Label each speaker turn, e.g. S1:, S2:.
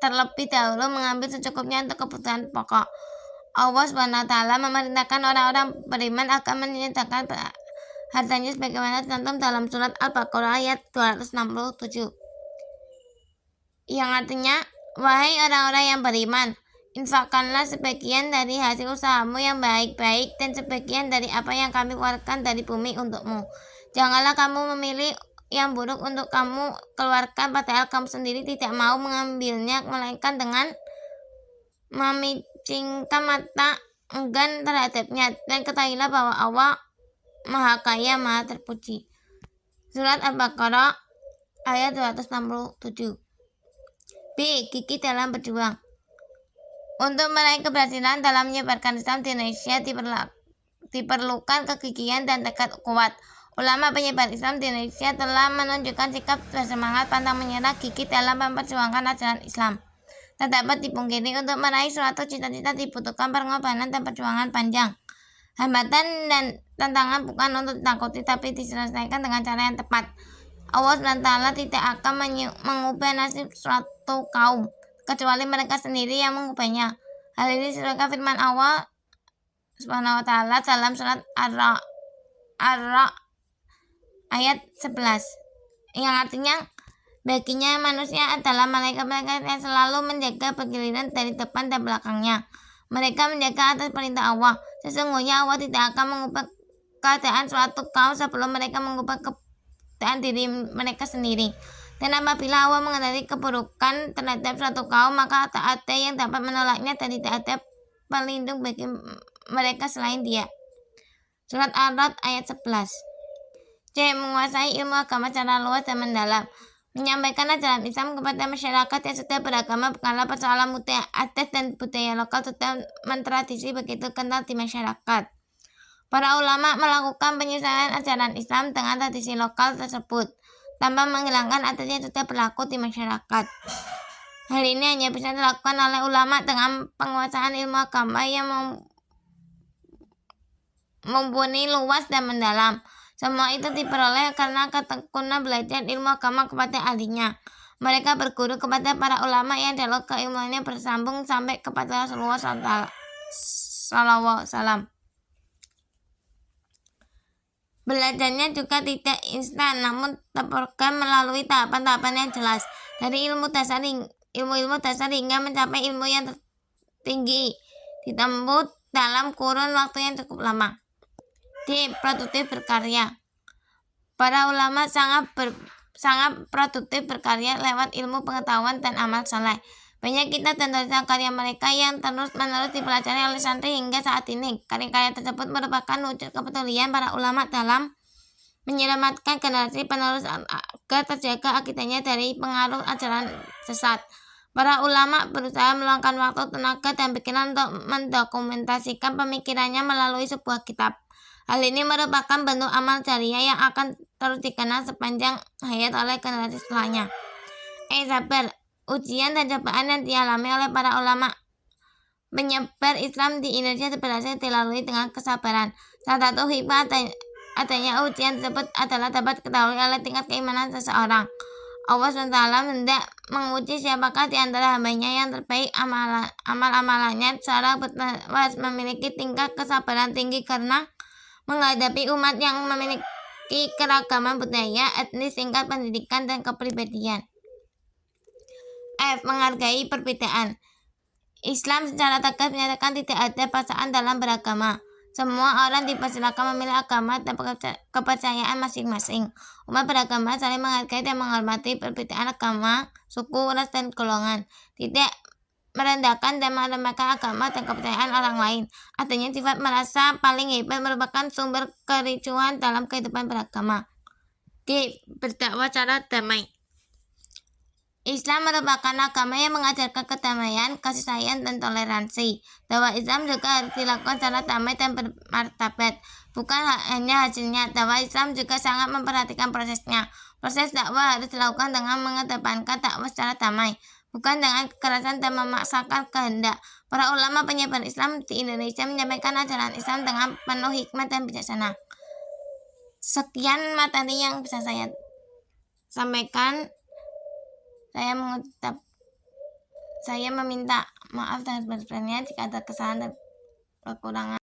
S1: terlebih dahulu mengambil secukupnya untuk kebutuhan pokok. Allah SWT memerintahkan orang-orang beriman akan menyediakan hartanya sebagaimana tercantum dalam surat Al-Baqarah ayat 267, yang artinya, wahai orang-orang yang beriman, infakkanlah sebagian dari hasil usahamu yang baik-baik dan sebagian dari apa yang kami keluarkan dari bumi untukmu. Janganlah kamu memilih yang buruk untuk kamu keluarkan, padahal kamu sendiri tidak mau mengambilnya, melainkan dengan memicingkan mata enggan terhadapnya. Dan ketahuilah bahwa Allah Maha Kaya, Maha Terpuji. Surat Al-Baqarah ayat 267. B. Gigih dalam berjuang. Untuk meraih keberhasilan dalam menyebarkan Islam di Indonesia diperlukan kegigihan dan tekad kuat. Ulama penyebar Islam di Indonesia telah menunjukkan sikap bersemangat, pantang menyerah, gigih dalam memperjuangkan ajaran Islam. Tak dapat dipungkiri, untuk meraih suatu cita-cita dibutuhkan pengorbanan dan perjuangan panjang. Hambatan dan tantangan bukan untuk ditakuti, tapi diselesaikan dengan cara yang tepat. Allah SWT tidak akan mengubah nasib suatu kaum, kecuali mereka sendiri yang mengubahnya. Hal ini sesuai firman Allah SWT dalam surat Ar-Ra ayat 11, yang artinya, baginya manusia adalah malaikat-malaikat yang selalu menjaga bergiliran dari depan dan belakangnya. Mereka menjaga atas perintah Allah. Sesungguhnya Allah tidak akan mengubah keadaan suatu kaum sebelum mereka mengubah keadaan diri mereka sendiri. Dan apabila Allah mengendalikan keburukan terhadap suatu kaum, maka tak ada yang dapat menolaknya dan tidak ada pelindung bagi mereka selain Dia. Surat Ar-Ra'd ayat 11. C. Menguasai ilmu agama secara luas dan mendalam. Menyampaikan ajaran Islam kepada masyarakat yang sudah beragama bukanlah persoalan budaya, adat dan budaya lokal sudah mentradisi begitu kental di masyarakat. Para ulama melakukan penyesuaian ajaran Islam dengan tradisi lokal tersebut tanpa menghilangkan adat yang sudah berlaku di masyarakat. Hal ini hanya bisa dilakukan oleh ulama dengan penguasaan ilmu agama yang mumpuni, luas dan mendalam. Semua itu diperoleh karena ketekunan belajar ilmu agama kepada ahlinya. Mereka berguru kepada para ulama yang dialog keilmuannya bersambung sampai kepada Rasulullah SAW. Belajarnya juga tidak instan, namun terprogram melalui tahapan-tahapan yang jelas. Dari ilmu dasar hingga mencapai ilmu yang tertinggi ditempuh dalam kurun waktu yang cukup lama. D. Produktif berkarya. Para ulama sangat produktif berkarya lewat ilmu pengetahuan dan amal saleh. Banyak kitab dan tulisan karya mereka yang terus-menerus dipelajari oleh santri hingga saat ini. Karya-karya tersebut merupakan wujud kepedulian para ulama dalam menyelamatkan generasi penerus agar terjaga akidahnya dari pengaruh ajaran sesat. Para ulama berusaha meluangkan waktu, tenaga, dan pikiran untuk mendokumentasikan pemikirannya melalui sebuah kitab. Hal ini merupakan bentuk amal jariah yang akan terus dikenal sepanjang hayat oleh generasi setelahnya. Sabar. Ujian dan cobaan yang dialami oleh para ulama menyebar Islam di Indonesia berhasil dilalui dengan kesabaran. Salah satu hikmah adanya ujian tersebut adalah dapat diketahui oleh tingkat keimanan seseorang. Allah SWT hendak menguji siapakah di antara hambanya yang terbaik amal-amalannya secara bertewas memiliki tingkat kesabaran tinggi karena menghadapi umat yang memiliki keragaman budaya, etnis, tingkat pendidikan, dan kepribadian. F. Menghargai perbedaan. Islam secara tegas menyatakan tidak ada paksaan dalam beragama. Semua orang dipersilakan memilih agama dan kepercayaan masing-masing. Umat beragama saling menghargai dan menghormati perbedaan agama, suku, ras, dan golongan. Tidak merendahkan dan meremehkan agama dan kepercayaan orang lain. Adanya sifat merasa paling hebat merupakan sumber kericuhan dalam kehidupan beragama. G. Berdakwah secara damai. Islam merupakan agama yang mengajarkan kedamaian, kasih sayang, dan toleransi. Dakwah Islam juga harus dilakukan secara damai dan bermartabat, bukan hanya hasilnya. Dakwah Islam juga sangat memperhatikan prosesnya. Proses dakwah harus dilakukan dengan mengedepankan dakwah secara damai, bukan dengan kekerasan dan memaksakan kehendak. Para ulama penyebar Islam di Indonesia menyampaikan ajaran Islam dengan penuh hikmat dan bijaksana. Sekian materi yang bisa saya sampaikan. Saya mengucap Saya meminta maaf dan sebenarnya jika ada kesalahan dan kekurangan.